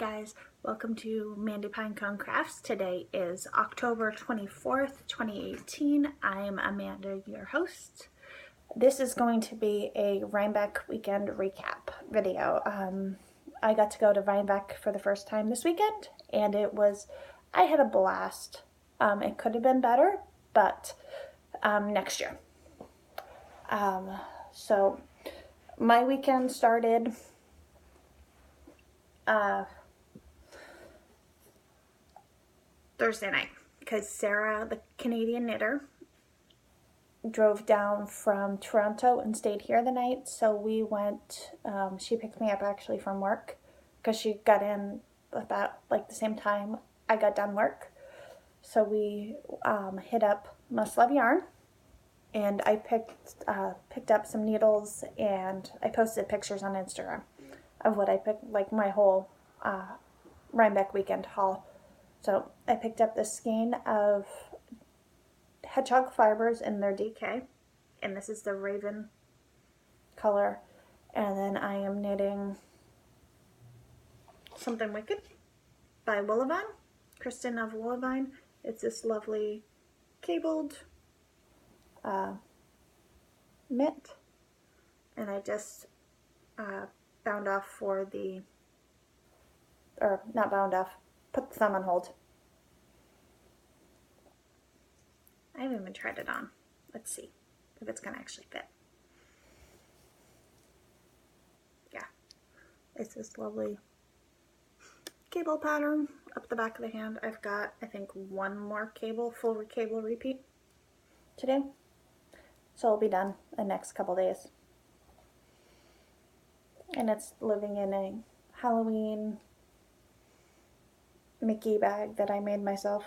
guys, welcome to Mandy Pinecone Crafts. Today is October 24th, 2018. I'm Amanda, your host. This is going to be a Rhinebeck weekend recap video. I got to go to Rhinebeck for the first time this weekend, and I had a blast. It could have been better, but next year. So my weekend started Thursday night because Sarah, the Canadian knitter, drove down from Toronto and stayed here the night. So we went, she picked me up actually from work because she got in about like the same time I got done work. So we hit up Must Love Yarn, and I picked up some needles, and I posted pictures on Instagram of what I picked, like my whole Rhinebeck weekend haul. So I picked up this skein of hedgehog fibers in their DK, and this is the Raven color. And then I am knitting Something Wicked by Willavine, Kristen of Willavine. It's this lovely cabled mitt, and I just bound off for the, or not bound off, put the thumb on hold. I haven't even tried it on. Let's see if it's gonna actually fit. Yeah, it's this lovely cable pattern up the back of the hand. I've got, I think, one more full cable repeat today, so it'll be done the next couple days. And it's living in a Halloween Mickey bag that I made myself.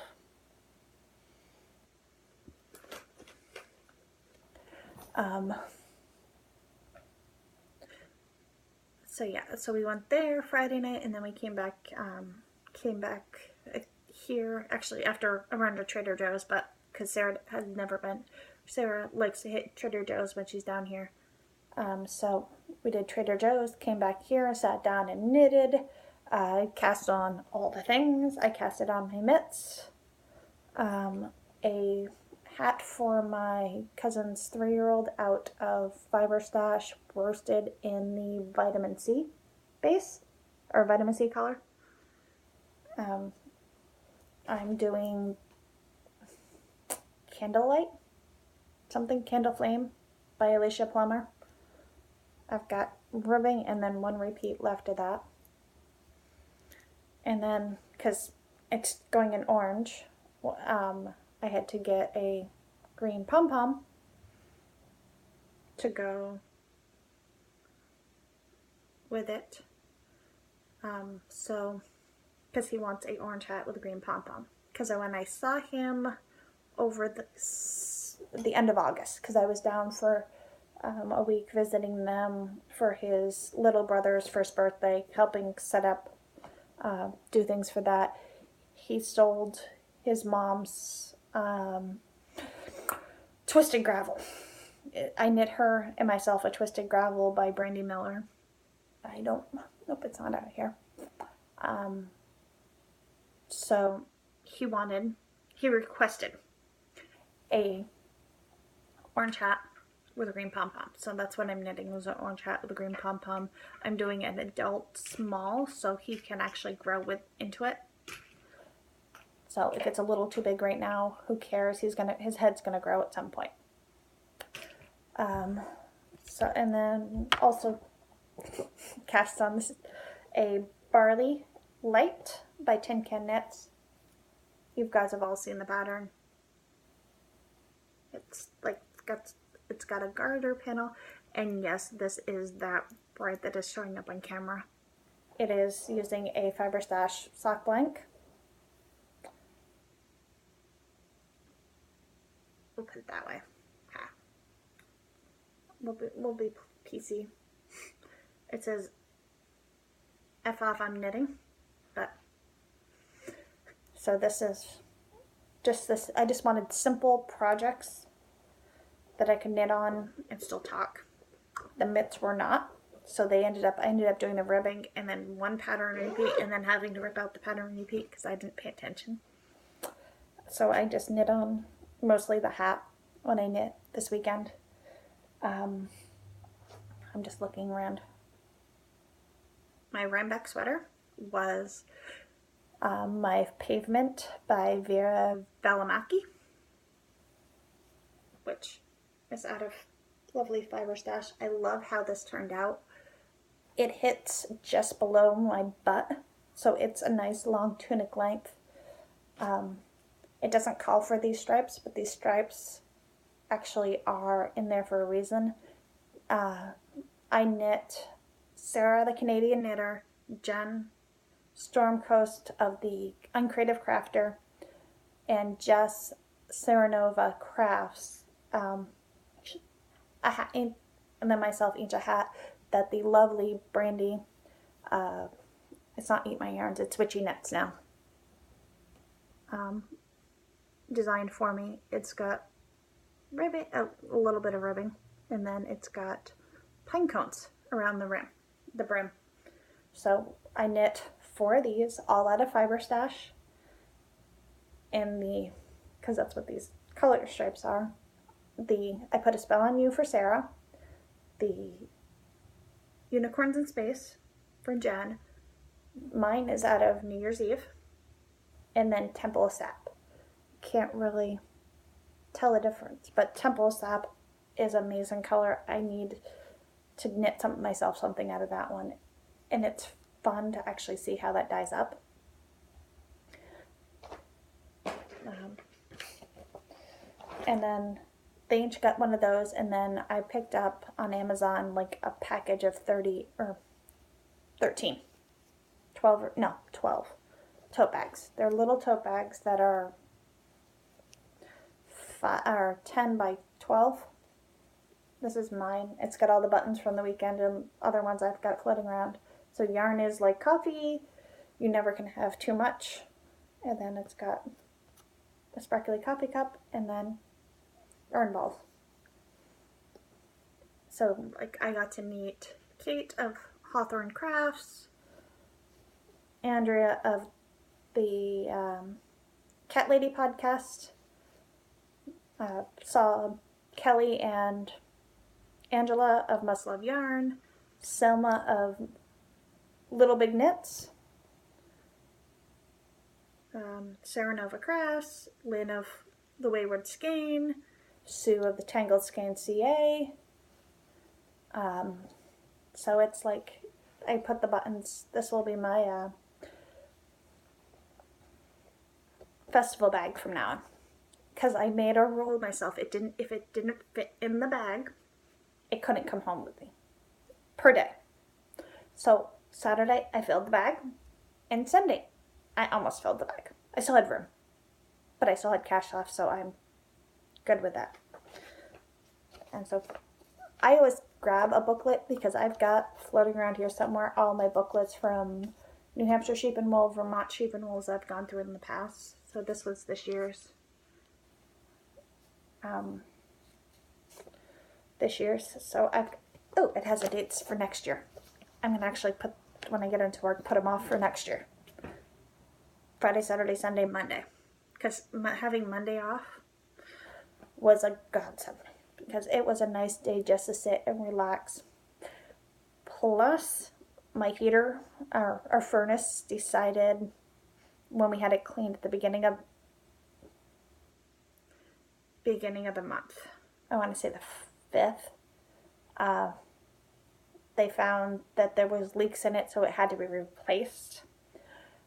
So we went there Friday night, and then we came back here, actually after around to Trader Joe's, but because Sarah has never been. Sarah likes to hit Trader Joe's when she's down here. So we did Trader Joe's, came back here, sat down and knitted. I cast on all the things. I casted on my mitts, a hat for my cousin's 3-year-old out of Fiber Stash, worsted in the vitamin C base, or vitamin C color. I'm doing Candlelight, Candle Flame by Alicia Plummer. I've got ribbing and then one repeat left of that. And then, because it's going in orange, I had to get a green pom-pom to go with it. So, because he wants a orange hat with a green pom-pom. Because when I saw him over the end of August, because I was down for a week visiting them for his little brother's first birthday, helping set up, do things for that. He sold his mom's Twisted Gravel. I knit her and myself a Twisted Gravel by Brandy Miller. I don't, nope, it's not out here. So he requested a orange hat with a green pom-pom. So that's what I'm knitting, is an orange hat with a green pom-pom. I'm doing an adult small so he can actually grow into it. So if it's a little too big right now, who cares? His head's gonna grow at some point. And then also cast on a Barley Light by Tin Can Knits. You guys have all seen the pattern. It's like it's got a garter panel, and yes, this is that bright that is showing up on camera. It is using a Fiber Stash sock blank. We'll put it that way. Ha. We'll be PC. It says F off, I'm knitting, but so this is just this. I just wanted simple projects that I could knit on and still talk. The mitts were not, So I ended up doing the ribbing and then one pattern repeat and then having to rip out the pattern repeat because I didn't pay attention. So I just knit on mostly the hat when I knit this weekend. I'm just looking around. My Rhinebeck sweater was my Pavement by Vera Valimaki, which is out of lovely Fiber Stash. I love how this turned out. It hits just below my butt, so it's a nice long tunic length. It doesn't call for these stripes, but these stripes actually are in there for a reason. I knit Sarah the Canadian Knitter, Jen Stormcoast of the Uncreative Crafter, and Jess Serenova Crafts a hat, and then myself each a hat that the lovely Brandy, it's not Eat My Yarns, it's Witchy Knits now, designed for me. It's got ribbing, a little bit of ribbing, and then it's got pine cones around the brim. So I knit 4 of these, all out of Fiber Stash, and because that's what these color stripes are. I put a spell on you for Sarah, the Unicorns in Space for Jen. Mine is out of New Year's Eve, and then Temple of Sap. Can't really tell the difference, but Temple of Sap is amazing color. I need to knit something out of that one, and it's fun to actually see how that dyes up. And then they each got one of those, and then I picked up on Amazon like a package of 13 12 tote bags. They're little tote bags that are 10 by 12. This is mine. It's got all the buttons from the weekend and other ones I've got floating around. So yarn is like coffee. You never can have too much. And then it's got a sparkly coffee cup and then yarn balls. So like I got to meet Kate of Hawthorne Crafts, Andrea of the Cat Lady podcast, saw Kelly and Angela of Must Love Yarn, Selma of Little Big Knits, Sarah Nova Crafts, Lynn of The Wayward Skein, Sue of the Tangled Skein CA. So it's like I put the buttons. This will be my festival bag from now on, because I made a rule myself. If it didn't fit in the bag, it couldn't come home with me per day. So Saturday I filled the bag, and Sunday I almost filled the bag. I still had room, but I still had cash left, so I'm good with that. And so I always grab a booklet because I've got floating around here somewhere all my booklets from New Hampshire Sheep and Wool, Vermont Sheep and Wools I've gone through in the past. So this was this year's. So it has the dates for next year. I'm going to actually when I get into work, put them off for next year. Friday, Saturday, Sunday, Monday. Because having Monday off was a godsend. Because it was a nice day just to sit and relax. Plus, my heater, our furnace, decided when we had it cleaned at the beginning of the month. I want to say the 5th. They found that there was leaks in it, so it had to be replaced.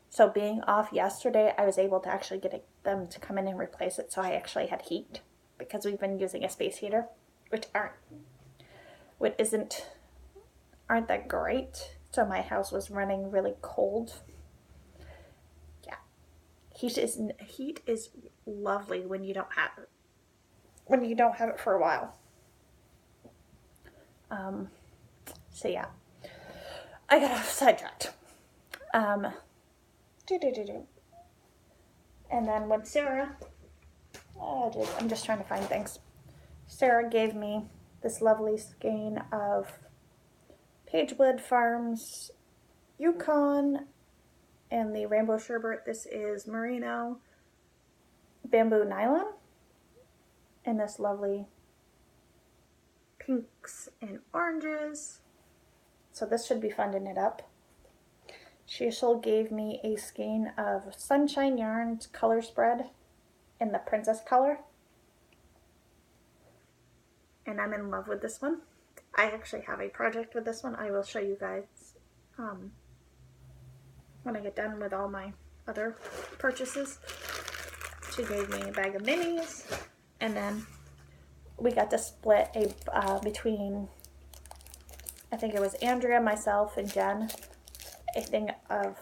So being off yesterday, I was able to actually get them to come in and replace it, so I actually had heat, because we've been using a space heater, which aren't that great. So my house was running really cold. Yeah, heat is lovely when you don't have it. When you don't have it for a while. So yeah, I got off sidetracked. And then when Sarah, I'm just trying to find things. Sarah gave me this lovely skein of Pagewood Farms Yukon, and the Rainbow Sherbet, this is Merino Bamboo Nylon, and this lovely pinks and oranges. So this should be fun to knit up. She also gave me a skein of Sunshine Yarns color spread in the princess color. And I'm in love with this one. I actually have a project with this one. I will show you guys when I get done with all my other purchases. She gave me a bag of minis, and then we got to split between, I think it was Andrea, myself, and Jen, a thing of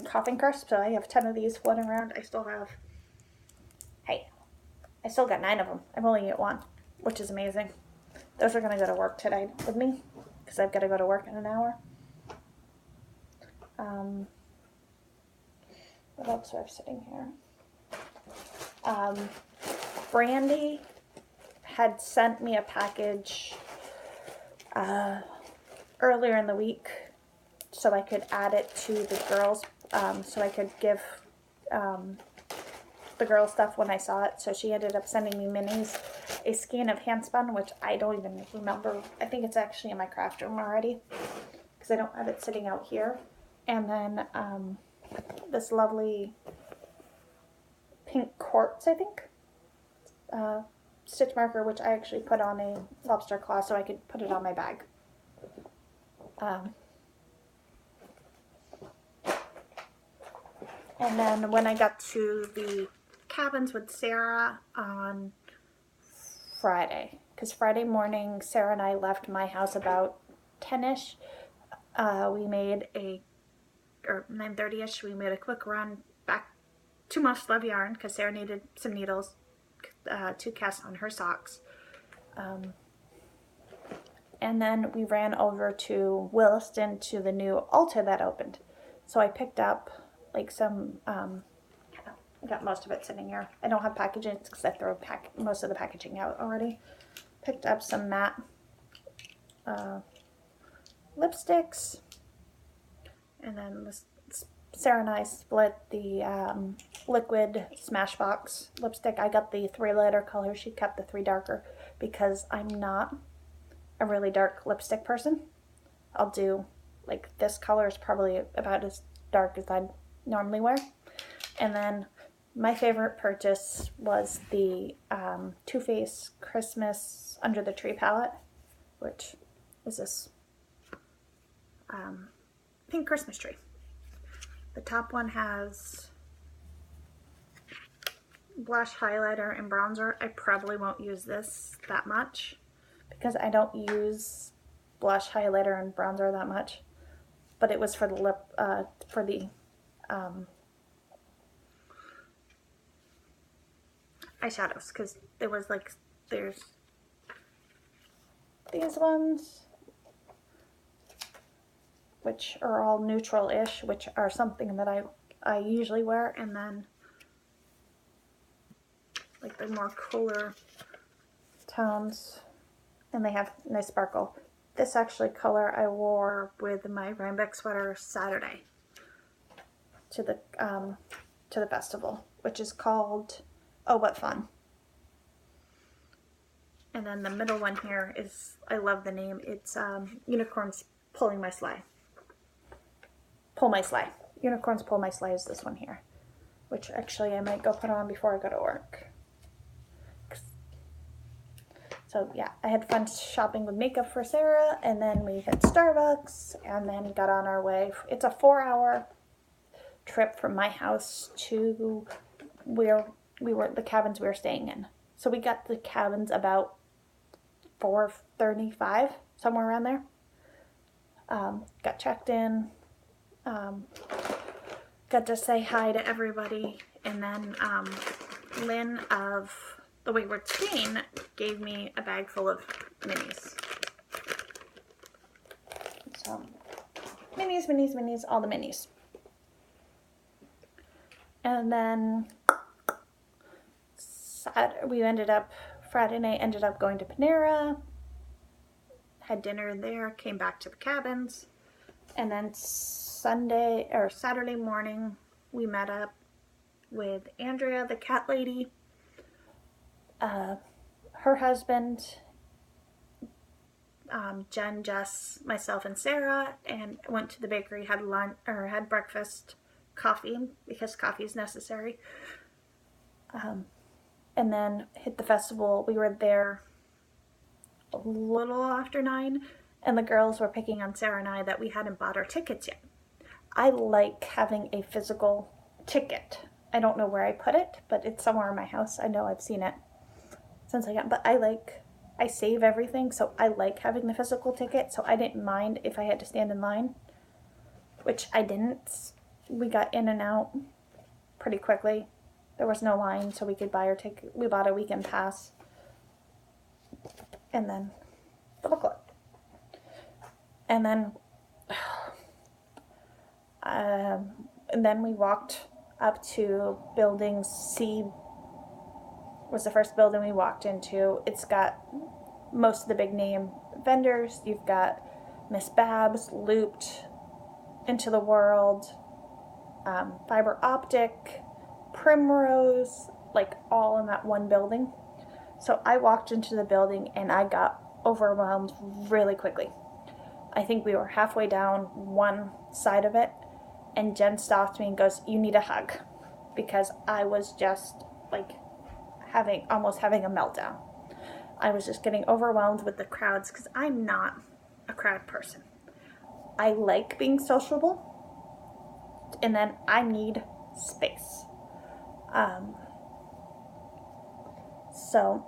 coffin crisp. So I have 10 of these floating around. I still got 9 of them. I've only ate one, which is amazing. Those are going to go to work today with me because I've got to go to work in an hour. What else do I have sitting here? Brandy had sent me a package earlier in the week so I could add it to the girls, so I could give the girls stuff when I saw it. So she ended up sending me minis, a skein of handspun, which I don't even remember. I think it's actually in my craft room already because I don't have it sitting out here. And then this lovely pink quartz, I think, stitch marker, which I actually put on a lobster claw so I could put it on my bag. And then when I got to the cabins with Sarah on Friday, because Friday morning Sarah and I left my house about 10ish. We made or 9:30ish, we made a quick run back to Must Love Yarn because Sarah needed some needles to cast on her socks. And then we ran over to Williston to the new Ulta that opened. So I picked up like some, I got most of it sitting here. I don't have packaging because I throw most of the packaging out already. Picked up some matte lipsticks. And then Sarah and I split the liquid Smashbox lipstick. I got the 3 lighter color. She kept the 3 darker because I'm not a really dark lipstick person. I'll do, like, this color is probably about as dark as I normally wear. And then my favorite purchase was the Too Faced Christmas Under the Tree palette, which is this pink Christmas tree. The top one has blush, highlighter, and bronzer. I probably won't use this that much because I don't use blush, highlighter, and bronzer that much. But it was for the lip, for the eyeshadows, because there was like, there's these ones, which are all neutral-ish, which are something that I usually wear, and then like the more cooler tones, and they have nice sparkle. This actually color I wore with my Rhinebeck sweater Saturday to the festival, which is called Oh What Fun. And then the middle one here is, I love the name, it's Unicorns Pulling My Sleigh. Pull My Sleigh. Unicorns Pull My Sleigh is this one here, which actually I might go put on before I go to work. So yeah, I had fun shopping with makeup for Sarah, and then we hit Starbucks, and then got on our way. It's a 4-hour trip from my house to where the cabins we were staying in. So we got the cabins about 4:35, somewhere around there. Got checked in, got to say hi to everybody, and then Lynn of The Wayward Skein gave me a bag full of minis. So, minis, all the minis. And then Friday night ended up going to Panera, had dinner there, came back to the cabins, and then Saturday morning, we met up with Andrea, the cat lady, her husband, Jen, Jess, myself, and Sarah, and went to the bakery, had lunch, or had breakfast, coffee, because coffee is necessary, and then hit the festival. We were there a little after 9, and the girls were picking on Sarah and I that we hadn't bought our tickets yet. I like having a physical ticket. I don't know where I put it, but it's somewhere in my house. I know I've seen it since I got, but I save everything, so I like having the physical ticket, so I didn't mind if I had to stand in line, which I didn't. We got in and out pretty quickly. There was no line, so we could buy our ticket. We bought a weekend pass, and then the booklet. And then we walked up to building C. Was the first building we walked into. It's got most of the big name vendors. You've got Miss Babs, Looped, Into the World, Fiber Optic, Primrose, like all in that one building. So I walked into the building and I got overwhelmed really quickly. I think we were halfway down one side of it, and Jen stopped me and goes, "You need a hug," because I was just like almost having a meltdown. I was just getting overwhelmed with the crowds because I'm not a crowd person. I like being sociable, and then I need space. So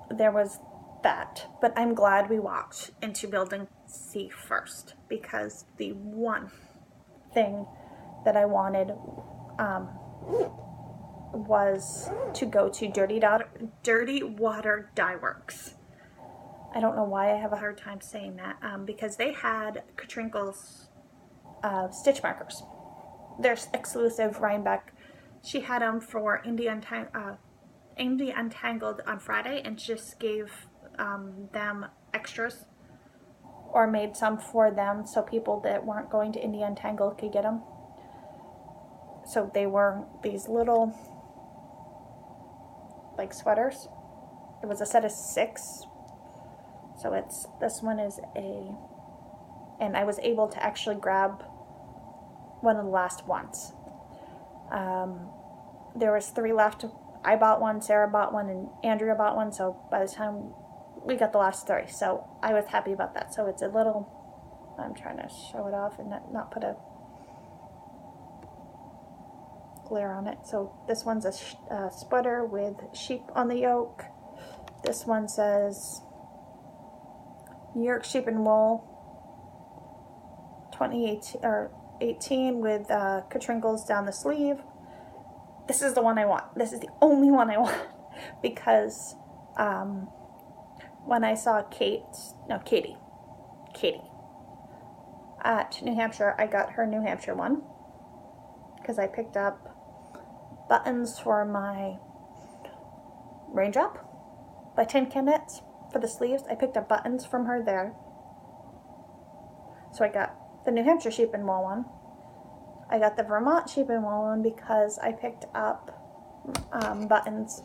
there was that, but I'm glad we walked into building C first, because the one thing that I wanted was to go to Dirty Water Dye Works. I don't know why I have a hard time saying that, because they had Katrinkle's stitch markers. They're exclusive Rhinebeck. She had them for Indie Untangled on Friday, and just gave them extras, or made some for them so people that weren't going to Indie Untangled could get them. So they were these little like sweaters. It was a set of 6. So this one is and I was able to actually grab one of the last ones. There was 3 left. I bought one, Sarah bought one, and Andrea bought one, so by the time we got the last 3, so I was happy about that. So it's a little, I'm trying to show it off and not put a glare on it. So this one's a sweater with sheep on the yoke. This one says New York Sheep and Wool 2018 or 18 with Katrinkles down the sleeve. This is the one I want. This is the only one I want, because when I saw Katie at New Hampshire, I got her New Hampshire one, because I picked up buttons for my raindrop by Tin Can Knits for the sleeves. I picked up buttons from her there. So I got the New Hampshire Sheep and Wool one. I got the Vermont Sheep and Wool one because I picked up buttons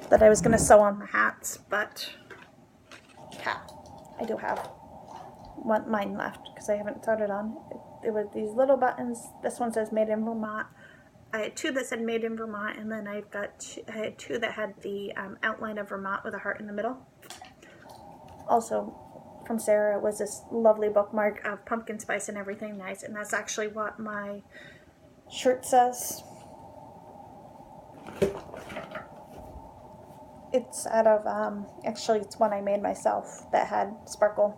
that I was going to sew on the hats, but yeah, I do have mine left because I haven't sewed it on. It was these little buttons. This one says Made in Vermont. I had 2 that said Made in Vermont, and then I had 2 that had the outline of Vermont with a heart in the middle. Also, from Sarah was this lovely bookmark of pumpkin spice and everything nice, and that's actually what my shirt says. It's out of, actually it's one I made myself that had sparkle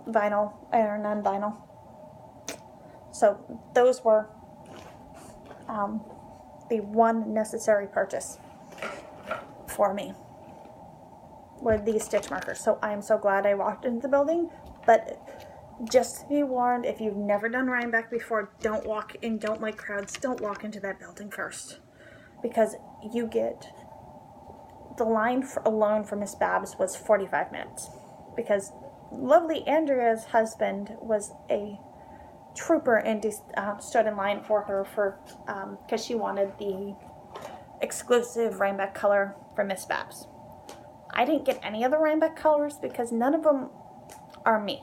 vinyl or non-vinyl. So those were the one necessary purchase for me, were these stitch markers. So I am so glad I walked into the building. But just to be warned, if you've never done Rhinebeck before, don't walk in, don't like crowds, don't walk into that building first, because you get the line alone for Miss Babs was 45 minutes, because lovely Andrea's husband was a trooper and stood in line for her for because she wanted the exclusive Rhinebeck color from Miss Babs. I didn't get any of the Rhinebeck colors because none of them are me.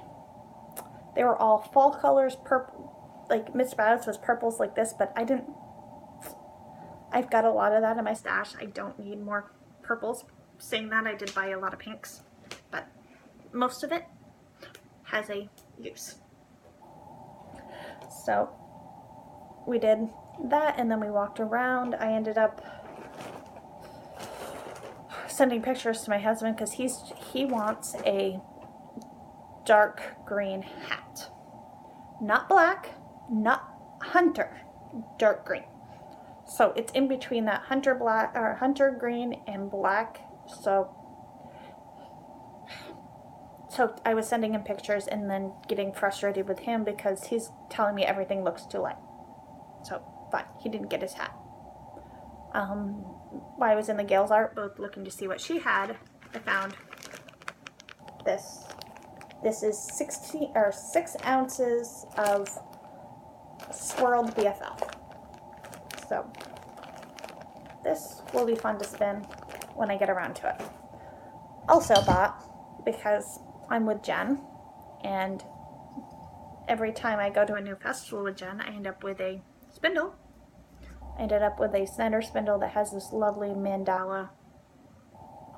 They were all fall colors, purple, like Miss Babs was purples like this, but I didn't. I've got a lot of that in my stash. I don't need more purples. Saying that, I did buy a lot of pinks, but most of it has a use. So we did that, and then we walked around. I ended up sending pictures to my husband because he wants a dark green hat. Not black, not hunter, dark green. So it's in between that hunter black or hunter green and black. So I was sending him pictures and then getting frustrated with him because he's telling me everything looks too light. So fine, he didn't get his hat. While I was in the Gales Art booth looking to see what she had, I found this. This is 6 ounces of swirled BFL. So this will be fun to spin when I get around to it. Also bought, because I'm with Jen, and every time I go to a new festival with Jen, I end up with a spindle. I ended up with a center spindle that has this lovely mandala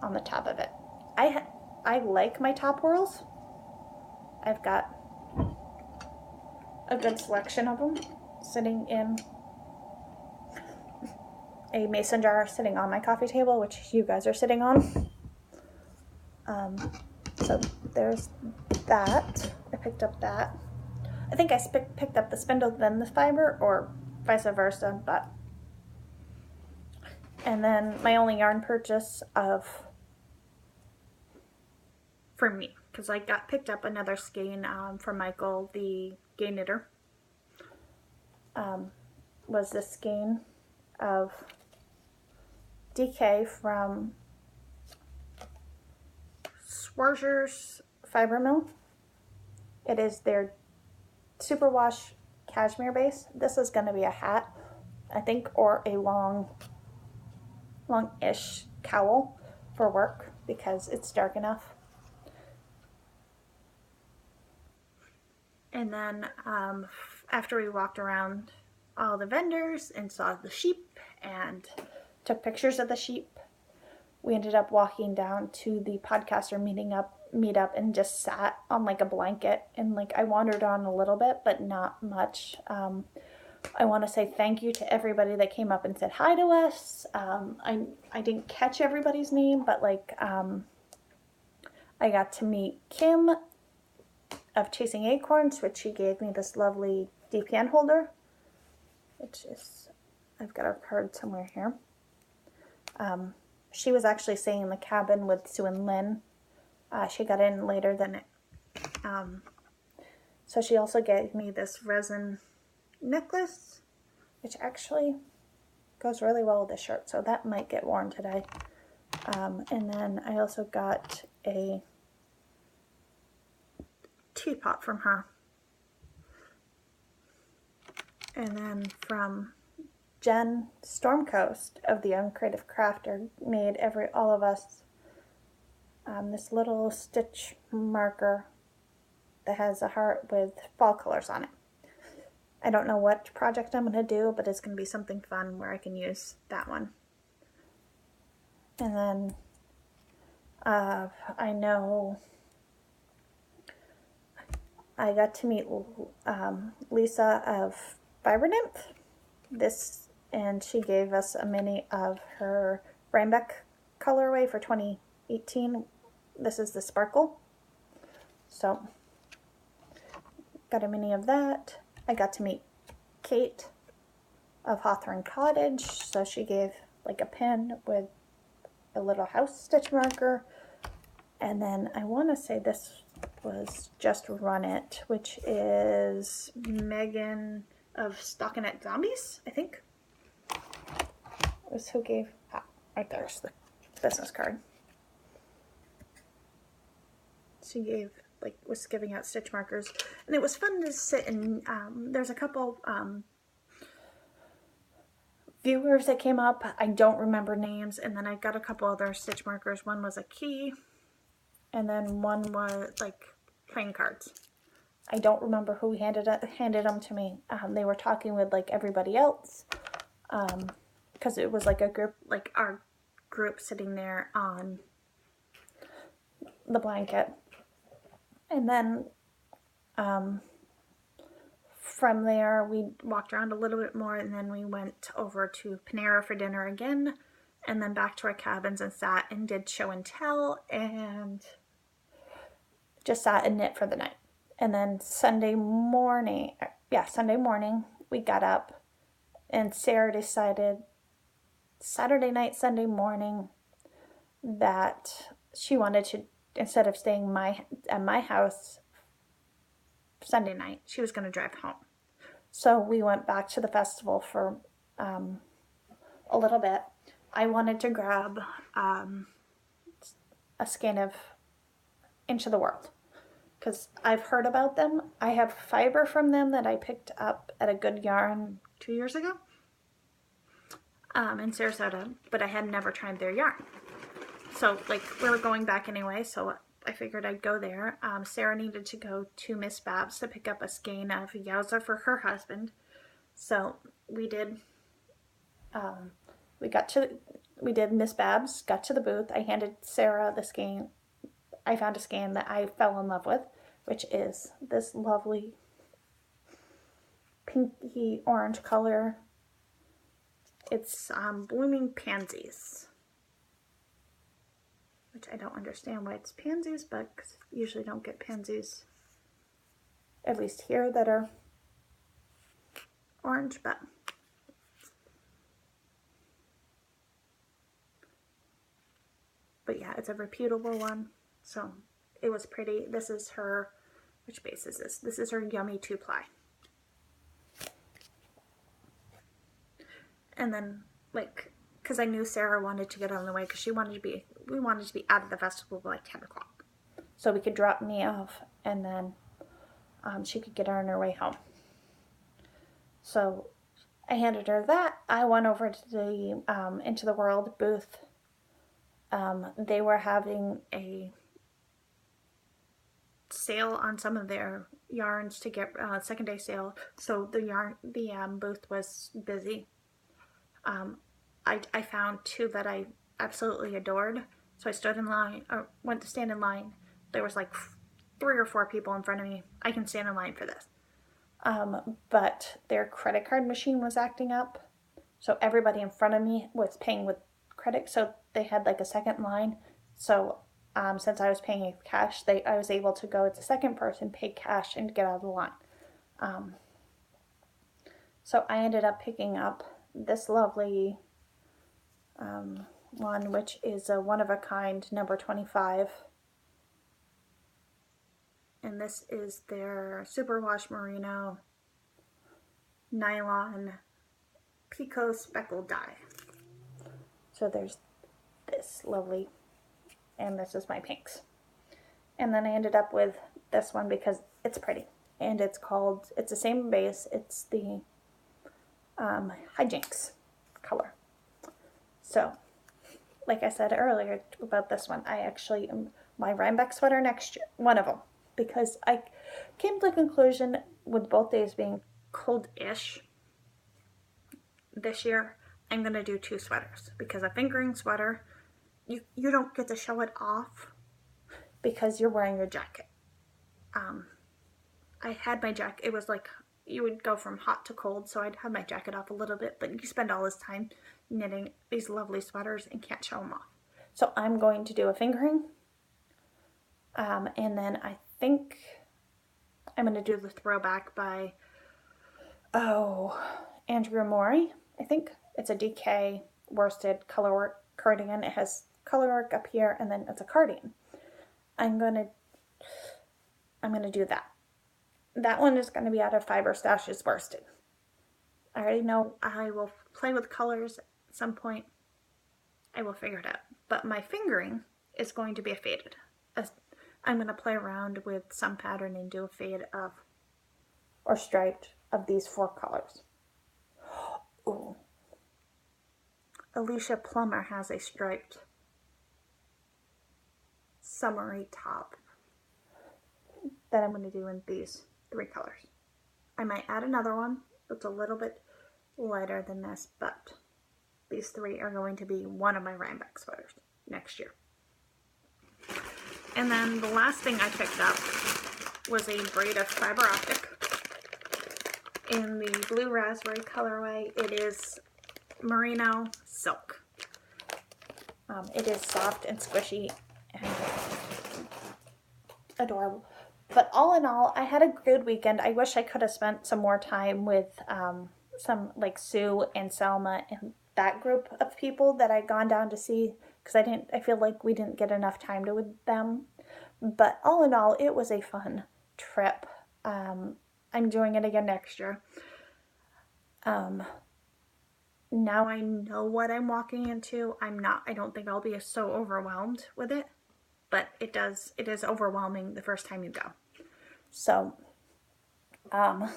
on the top of it. I like my top whorls. I've got a good selection of them sitting in a mason jar sitting on my coffee table, which you guys are sitting on. So there's that. I picked up that. I think I picked up the spindle then the fiber, or vice versa, but. And then my only yarn purchase for me, because I picked up another skein from Michael, the gay knitter, was this skein of DK from Swarzer's Fiber Mill. It is their superwash cashmere base. This is going to be a hat, I think, or a long-ish cowl for work because it's dark enough. And then after we walked around all the vendors and saw the sheep and took pictures of the sheep, we ended up walking down to the podcaster meetup and just sat on like a blanket, and like I wandered on a little bit but not much. I want to say thank you to everybody that came up and said hi to us. I didn't catch everybody's name, but like I got to meet Kim of Chasing Acorns, which she gave me this lovely DPN holder, which is, I've got a card somewhere here. She was actually staying in the cabin with Sue and Lynn. She got in later than it. So she also gave me this resin necklace, which actually goes really well with this shirt, so that might get worn today. And then I also got a teapot from her. And then from Jen Stormcoast of the Young Creative Crafter made all of us this little stitch marker that has a heart with fall colors on it. I don't know what project I'm going to do, but it's going to be something fun where I can use that one. And then I know I got to meet Lisa of Fiber Nymph. And she gave us a mini of her Rhinebeck colorway for 2018. This is the Sparkle. So, got a mini of that. I got to meet Kate of Hawthorne Cottage. So she gave like a pin with a little house stitch marker. And then I want to say this was Just Run It, which is Megan of Stockinette Zombies, I think. Was who gave, right there's the business card. She gave like was giving out stitch markers, and it was fun to sit and there's a couple viewers that came up. I don't remember names, and then I got a couple other stitch markers. One was a key, and then one was like playing cards. I don't remember who handed them to me. They were talking with like everybody else, because it was like a group, like our group sitting there on the blanket. And then from there we walked around a little bit more, and then we went over to Panera for dinner again, and then back to our cabins and sat and did show and tell and just sat and knit for the night. And then Sunday morning we got up, and Sarah decided Saturday night, Sunday morning, that she wanted to, instead of staying at my house Sunday night, she was going to drive home. So we went back to the festival for a little bit. I wanted to grab a skein of Into the World, because I've heard about them. I have fiber from them that I picked up at a Good Yarn 2 years ago in Sarasota, but I had never tried their yarn. So, like, we were going back anyway, so I figured I'd go there. Sarah needed to go to Miss Babs to pick up a skein of Yowza for her husband. So we did, we did Miss Babs, got to the booth. I handed Sarah the skein. I found a skein that I fell in love with, which is this lovely pinky orange color. It's Blooming Pansies, which I don't understand why it's pansies, but usually don't get pansies, at least here, that are orange. But yeah, it's a reputable one, so it was pretty. This is her, which base is this? This is her Yummy 2-ply. And then, like, because I knew Sarah wanted to get on the way, because we wanted to be out of the festival by like 10 o'clock. So we could drop me off, and then she could get on her way home. So I handed her that. I went over to the Into the World booth. They were having a sale on some of their yarns to get second day sale. So the booth was busy. I found two that I absolutely adored. So I stood in line, or went to stand in line. There was like 3 or 4 people in front of me. I can stand in line for this. But their credit card machine was acting up. So everybody in front of me was paying with credit. So they had like a second line. So since I was paying with cash, I was able to go as a second person, pay cash, and get out of the line. So I ended up picking up this lovely one, which is a one-of-a-kind number 25. And this is their superwash merino nylon picot speckled dye. So there's this lovely, and this is my pinks. And then I ended up with this one because it's pretty, and it's the same base. It's the Hijinks color. So, like I said earlier about this one, I actually, my Rhinebeck sweater next year, one of them, because I came to the conclusion with both days being cold-ish this year, I'm going to do 2 sweaters, because a fingering sweater, you don't get to show it off because you're wearing your jacket. I had my jacket, it was like, you would go from hot to cold, so I'd have my jacket off a little bit, but you spend all this time knitting these lovely sweaters and can't show them off. So I'm going to do a fingering, and then I think I'm going to do the throwback by, Andrea Mori, I think. It's a DK worsted colorwork cardigan. It has colorwork up here, and then it's a cardigan. I'm gonna do that. That one is going to be out of Fiber Stashes worsted. I already know I will play with colors at some point. I will figure it out. But my fingering is going to be a faded. I'm going to play around with some pattern and do a fade of, or striped of these 4 colors. Ooh. Alicia Plummer has a striped summery top that I'm going to do in these 3 colors. I might add another one that's a little bit lighter than this, but these 3 are going to be one of my Rhinebeck sweaters next year. And then the last thing I picked up was a braid of fiber optic in the blue raspberry colorway. It is merino silk. It is soft and squishy and adorable. But all in all, I had a good weekend. I wish I could have spent some more time with some like Sue and Selma and that group of people that I'd gone down to see, because I feel like we didn't get enough time with them. But all in all, it was a fun trip. I'm doing it again next year. Now I know what I'm walking into. I don't think I'll be so overwhelmed with it, but it is overwhelming the first time you go. So, so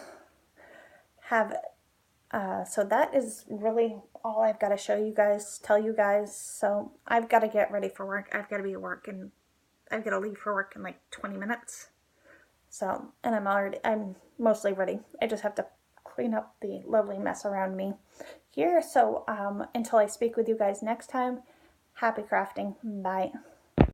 that is really all I've got to show you guys, tell you guys. So I've got to get ready for work. I've got to be at work, and I've got to leave for work in like 20 minutes. So, and I'm mostly ready. I just have to clean up the lovely mess around me here. So, until I speak with you guys next time, happy crafting. Bye.